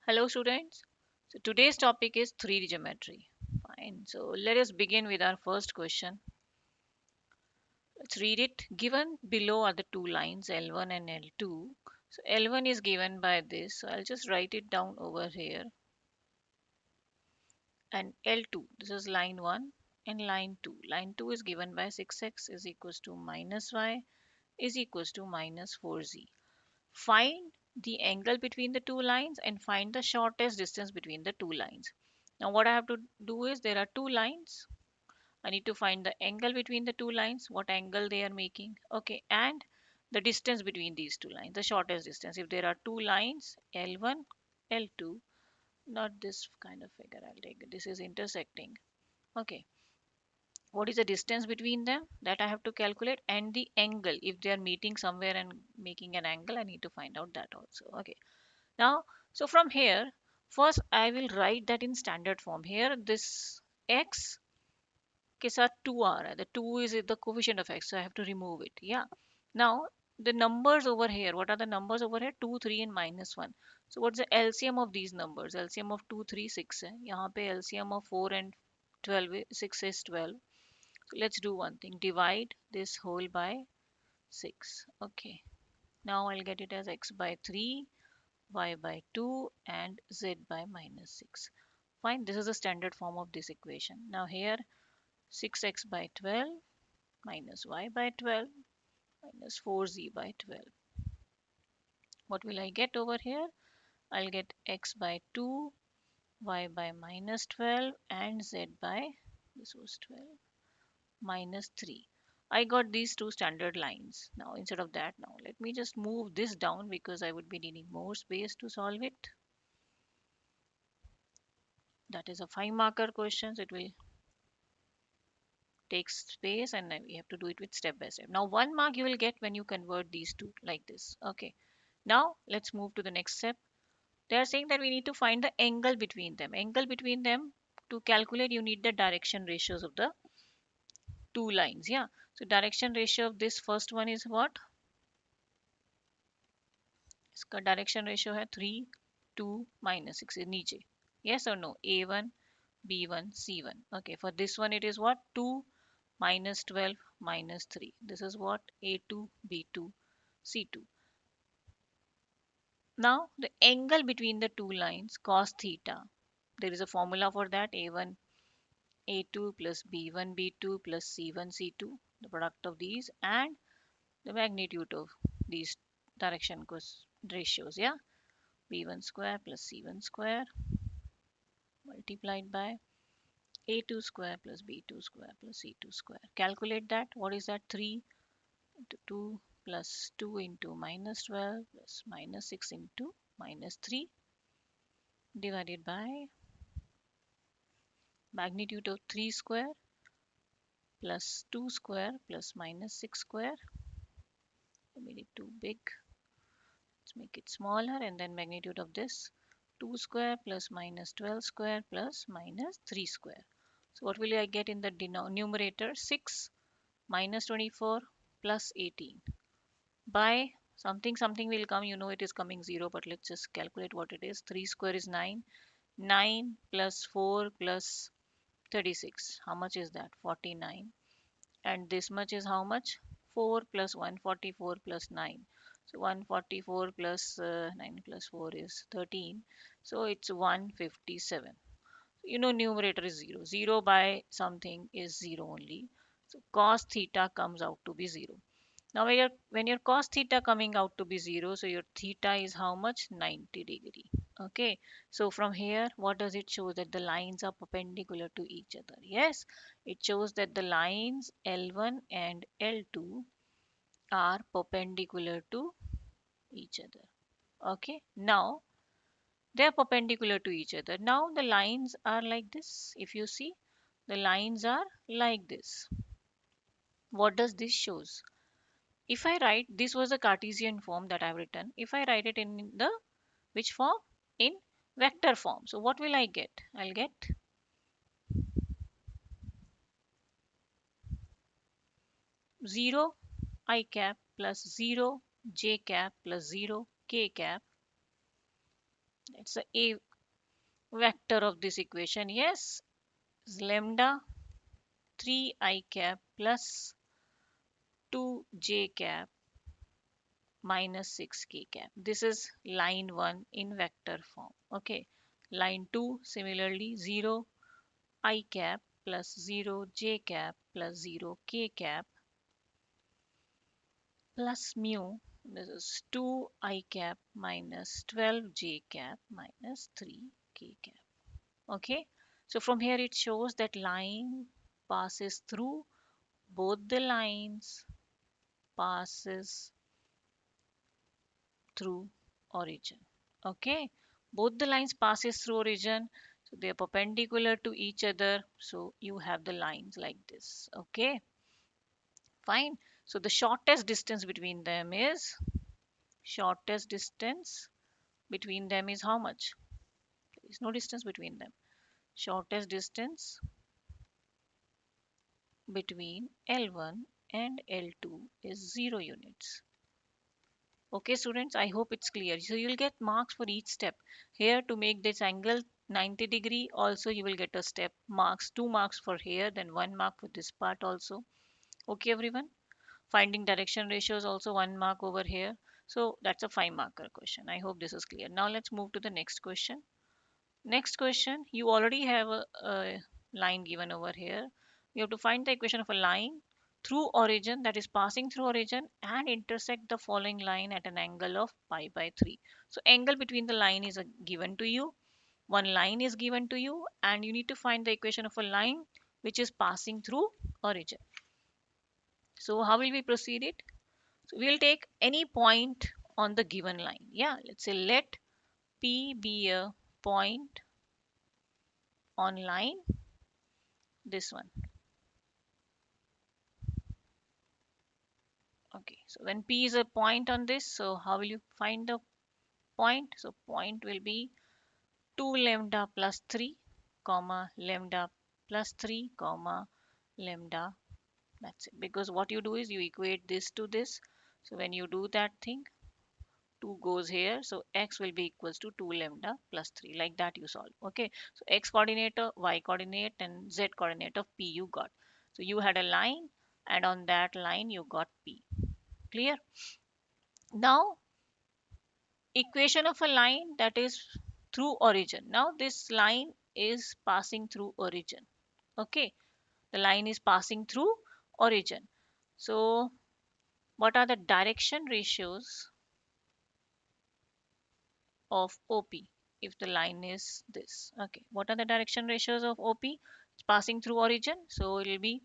Hello students. So today's topic is 3D geometry. Fine. So let us begin with our first question. Let's read it. Given below are the two lines L1 and L2. So L1 is given by this. So I'll just write it down over here. And L2, this is line 1 and line 2. Line 2 is given by 6x is equals to minus y is equals to minus 4z. Find the angle between the two lines and find the shortest distance between the two lines. Now what I have to do is there are two lines. I need to find the angle between the two lines, what angle they are making. Okay, and the distance between these two lines, the shortest distance. If there are two lines, L1, L2, not this kind of figure, I'll take it. This is intersecting. Okay, what is the distance between them that I have to calculate, and the angle. If they are meeting somewhere and making an angle, I need to find out that also. Okay. Now, so from here, first I will write that in standard form. Here, this x के साथ 2 आ रहा है. The 2 is the coefficient of x, so I have to remove it. Yeah. Now, the numbers over here, what are the numbers over here? 2, 3 and minus 1. So what's the LCM of these numbers? LCM of 2, 3, 6 है. यहाँ पे LCM of 4 and 12, 6 is 12. So let's do one thing. Divide this whole by 6. Okay. Now I'll get it as x by 3, y by 2 and z by minus 6. Fine, this is the standard form of this equation. Now here 6x by 12 minus y by 12 minus 4z by 12. What will I get over here? I'll get x by 2, y by minus 12 and z by, this was 12, minus 3. I got these two standard lines. Now instead of that, now let me just move this down because I would be needing more space to solve it. That is a 5 marker question, so it will take space and then we have to do it with step by step. Now 1 mark you will get when you convert these two like this. Okay. Now let's move to the next step. They are saying that we need to find the angle between them. Angle between them, to calculate you need the direction ratios of the two lines. Yeah. So direction ratio of this first one is what? इसका direction ratio है 3, 2, minus 6 is नीचे. Yes or no? A1, B1, C1. Okay. For this one it is what? 2 minus 12 minus 3. This is what? A2, B2, C2. Now the angle between the two lines cos theta. There is a formula for that. A1 A2 plus B1 B2 plus C1 C2, the product of these and the magnitude of these direction ratios. Yeah, B1 square plus C1 square multiplied by A2 square plus B2 square plus C2 square. Calculate that. What is that? 3 into 2 plus 2 into minus 12 plus minus 6 into minus 3 divided by magnitude of 3 square plus 2 square plus minus 6 square. I made it too big. Let's make it smaller, and then magnitude of this 2 square plus minus 12 square plus minus 3 square. So what will I get in the numerator? 6 minus 24 plus 18 by something something will come, you know it is coming 0, but let's just calculate what it is. 3 square is 9. 9 plus 4 plus 36, how much is that? 49. And this much is how much? 4 plus 144 plus 9. So 144 plus 9 plus 4 is 13. So it's 157. You know numerator is 0. 0 by something is 0 only. So cos theta comes out to be 0. Now when your cos theta coming out to be 0, so your theta is how much? 90 degree. Okay, so from here what does it show? That the lines are perpendicular to each other. Yes, it shows that the lines L1 and L2 are perpendicular to each other. Okay, now they are perpendicular to each other. Now the lines are like this. If you see, the lines are like this. What does this shows? If I write, this was a Cartesian form that I've written. If I write it in the which form? In vector form. So what will I get? I'll get 0 I cap plus 0 j cap plus 0 k cap It's a vector of this equation. Yes, is lambda 3 I cap plus 2 j cap minus 6k cap. This is line 1 in vector form. Okay. Line 2 similarly 0 I cap plus 0 j cap plus 0 k cap plus mu. This is 2 I cap minus 12 j cap minus 3 k cap. Okay. So from here it shows that line passes through both the lines passes through origin. Okay, both the lines passes through origin, so they are perpendicular to each other, so you have the lines like this. Okay, fine. So the shortest distance between them is, shortest distance between them is how much? There is no distance between them. Shortest distance between L1 and L2 is 0 units. Okay, students, I hope it's clear. So you'll get marks for each step. Here to make this angle 90 degree, also you will get a step marks, 2 marks for here, then 1 mark for this part also. Okay, everyone. Finding direction ratios also 1 mark over here. So that's a 5 marker question. I hope this is clear. Now let's move to the next question. Next question, you already have a line given over here. You have to find the equation of a line through origin, that is passing through origin, and intersect the following line at an angle of pi by 3. So angle between the line is given to you. One line is given to you and you need to find the equation of a line which is passing through origin. So how will we proceed it? So we'll take any point on the given line. Yeah, let's say let P be a point on line, this one. Okay, so when P is a point on this, so how will you find the point? So point will be 2 lambda plus 3 comma lambda plus 3 comma lambda. That's it. Because what you do is you equate this to this. So when you do that thing, 2 goes here. So x will be equals to 2 lambda plus 3. Like that you solve. Okay. So x coordinate, y coordinate and z coordinate of P you got. So you had a line and on that line you got P. Clear? Now equation of a line that is through origin. Now this line is passing through origin. Okay, the line is passing through origin. So what are the direction ratios of OP if the line is this? Okay, what are the direction ratios of OP? It's passing through origin, so it will be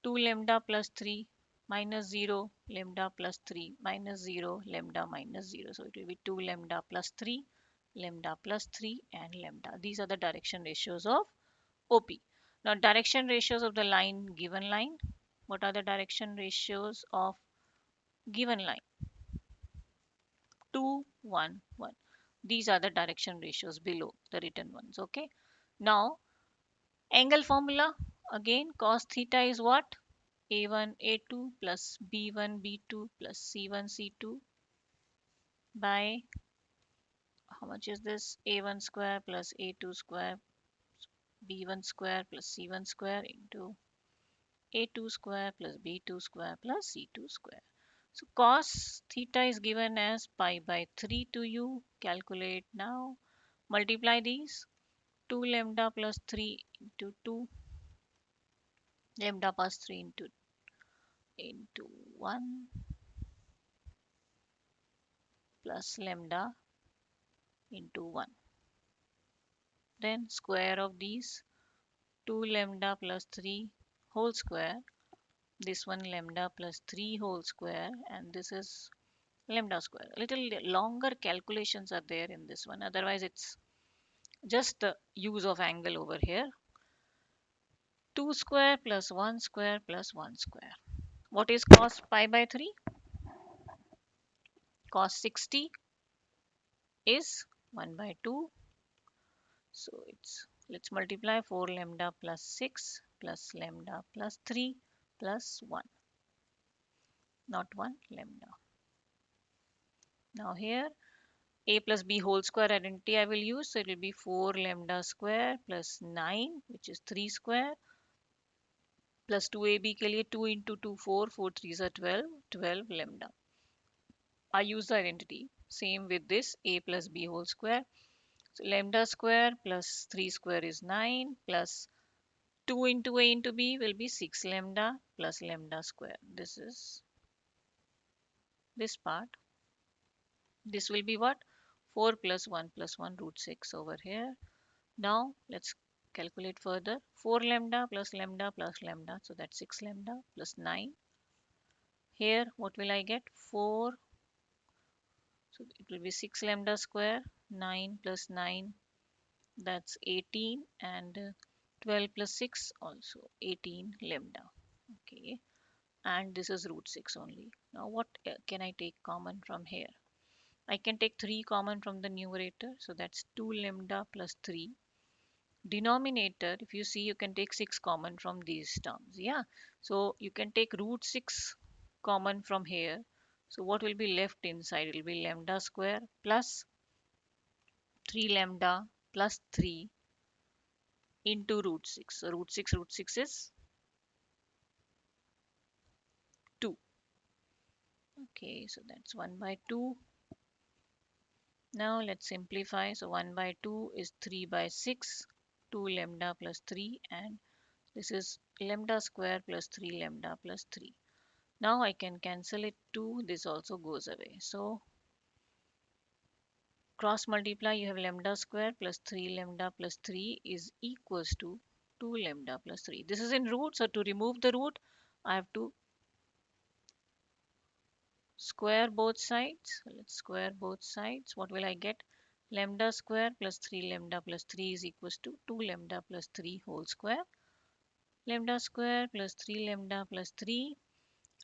2 lambda plus 3 minus 0 lambda plus 3 minus 0 lambda minus 0. So it will be 2 lambda plus 3 lambda plus 3 and lambda. These are the direction ratios of OP. Now direction ratios of the line, given line. What are the direction ratios of given line? 2 1 1. These are the direction ratios below the written ones. Okay, now angle formula, again cos theta is what? A1 A2 plus B1 B2 plus C1 C2 by, how much is this? A1 square plus A2 square B1 square plus C1 square into A2 square plus B2 square plus C2 square. So cos theta is given as pi by 3 to you. Calculate now. Multiply these. 2 lambda plus 3 into 2 lambda plus 3 into 1 plus lambda into 1. Then square of these, 2 lambda plus 3 whole square, this one lambda plus 3 whole square, and this is lambda square. A little longer calculations are there in this one, otherwise it's just the use of angle over here. 2 square plus 1 square plus 1 square. What is cos pi by 3? Cos 60 is 1 by 2. So it's, let's multiply 4 lambda plus 6 plus lambda plus 3 plus 1, not 1 lambda. Now here a plus b whole square identity I will use. So it will be 4 lambda square plus 9, which is 3 square, plus 2ab के लिए 2 into 2 4, 4 3s are 12, 12 lambda. I use the identity. Same with this a plus b whole square. So lambda square plus 3 square is 9, plus 2 into a into b will be 6 lambda plus lambda square. This is this part. This will be what? 4 plus 1 root 6 over here. Now let's calculate further. 4 lambda plus lambda plus lambda. So that's 6 lambda plus 9. Here what will I get? 4. So it will be 6 lambda square. 9 plus 9, that's 18, and 12 plus 6 also 18 lambda. Okay, and this is root 6 only. Now what can I take common from here? I can take 3 common from the numerator, so that's 2 lambda plus 3. Denominator, if you see, you can take 6 common from these terms. Yeah, so you can take root 6 common from here. So what will be left inside? It will be lambda square plus 3 lambda plus 3 into root 6. So root 6 is 2. Okay, so that's 1 by 2. Now let's simplify. So 1 by 2 is 3 by 6, 2 lambda plus 3, and this is lambda square plus 3 lambda plus 3. Now I can cancel it 2. This also goes away. So cross multiply, you have lambda square plus 3 lambda plus 3 is equals to 2 lambda plus 3. This is in root, so to remove the root, I have to square both sides. So let's square both sides. What will I get? Lambda square plus 3 lambda plus 3 is equals to 2 lambda plus 3 whole square. Lambda square plus 3 lambda plus 3.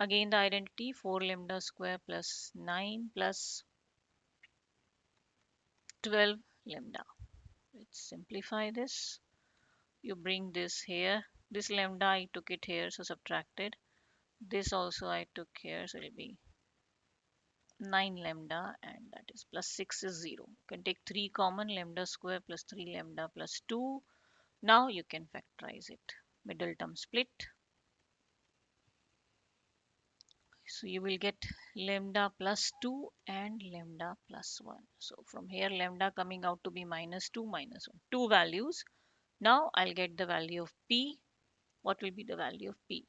Again the identity, 4 lambda square plus 9 plus 12 lambda. Let's simplify this. You bring this here. This lambda I took it here, so subtracted. This also I took here, so it will be 9 lambda, and that is plus 6 is 0. You can take 3 common, lambda square plus 3 lambda plus 2. Now you can factorize it. Middle term split. So you will get lambda plus 2 and lambda plus 1. So from here lambda coming out to be minus 2 minus 1. Two values. Now I'll get the value of P. What will be the value of P?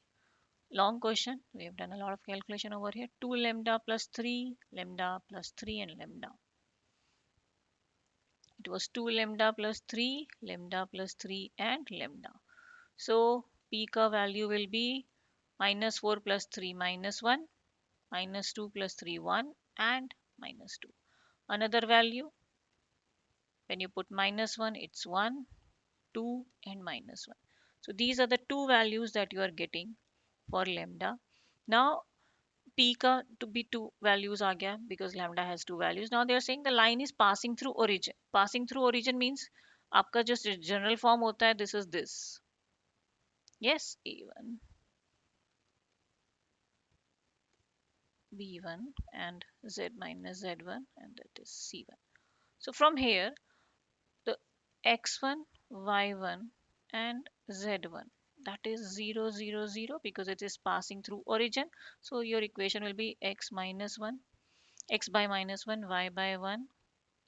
Long question. We have done a lot of calculation over here. 2 lambda plus 3, lambda plus 3 and lambda. It was 2 lambda plus 3, lambda plus 3 and lambda. So P ka value will be minus 4 plus 3 minus 1, minus 2 plus 3 1 and minus 2. Another value, when you put minus 1, it's 1, 2 and minus 1. So these are the two values that you are getting for lambda. Now P ka to be two values aa gaya because lambda has two values. Now they are saying the line is passing through origin. Passing through origin means आपका just general form होता है, this is this. Yes, A1, B1 and Z minus Z1, and that is C1. So from here the X1, Y1 and Z1, that is 0 0 0 because it is passing through origin. So your equation will be X minus 1, X by minus 1, Y by 1,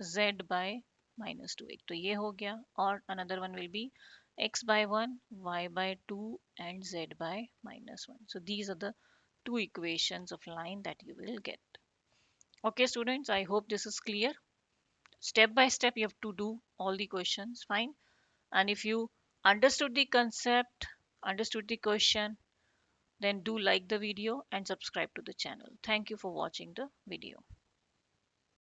Z by minus 2. एक तो ये हो गया, और another one will be X by 1, Y by 2 and Z by minus 1. So these are the two equations of line that you will get. Okay students, I hope this is clear. Step by step you have to do all the questions, fine. And if you understood the concept, understood the question, then do like the video and subscribe to the channel. Thank you for watching the video.